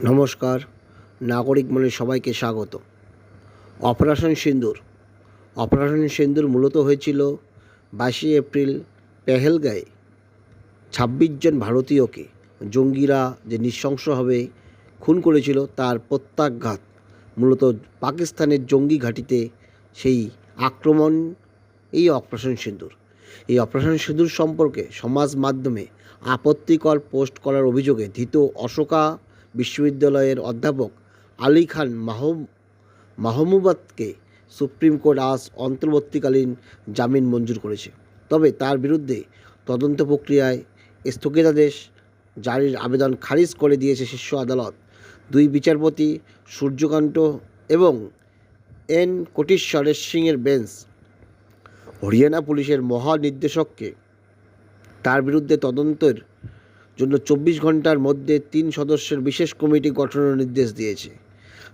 নমস্কার, নাগরিক মনে সবাইকে স্বাগত। অপারেশন সিন্দুর মূলত হয়েছিল 22 এপ্রিল পেহেলগাঁয়ে 26 জন ভারতীয়কে জঙ্গিরা যে নৃশংসভাবে খুন করেছিল তার প্রত্যাঘাত। মূলত পাকিস্তানের জঙ্গি ঘাঁটিতে সেই আক্রমণ এই অপারেশন সিন্দুর সম্পর্কে সমাজ মাধ্যমে আপত্তিকর পোস্ট করার অভিযোগে ধৃত অশোকা বিশ্ববিদ্যালয়ের অধ্যাপক আলী খান মাহমুদাতকে সুপ্রিম কোর্ট আজ অন্তর্বর্তীকালীন জামিন মঞ্জুর করেছে। তবে তার বিরুদ্ধে তদন্ত প্রক্রিয়ায় স্থগিতাদেশ জারির আবেদন খারিজ করে দিয়েছে শীর্ষ আদালত। দুই বিচারপতি সূর্যকান্ত এবং এন কোটেশ্বর সিংয়ের বেঞ্চ হরিয়ানা পুলিশের মহানির্দেশককে তার বিরুদ্ধে তদন্তের জন্য 24 ঘন্টার মধ্যে 3 সদস্যের বিশেষ কমিটি গঠনের নির্দেশ দিয়েছে।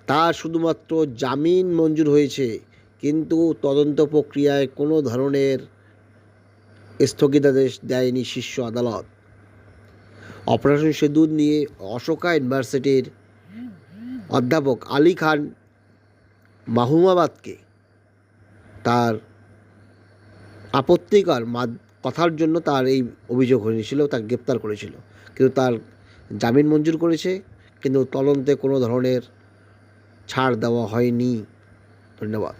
তার শুধুমাত্র জামিন মঞ্জুর হয়েছে, কিন্তু তদন্ত প্রক্রিয়ায় কোনো ধরনের স্থগিতাদেশ দেয়নি শীর্ষ আদালত। অপারেশন সিঁদুর নিয়ে অশোকা ইউনিভার্সিটির অধ্যাপক আলী খান মাহমুদাতকে তার আপত্তিকর কথার জন্য তার এই অভিযোগ হয়েছিল, তাকে গ্রেপ্তার করেছিল, কিন্তু তার জামিন মঞ্জুর করেছে, কিন্তু তদন্তে কোনো ধরনের ছাড় দেওয়া হয়নি। ধন্যবাদ।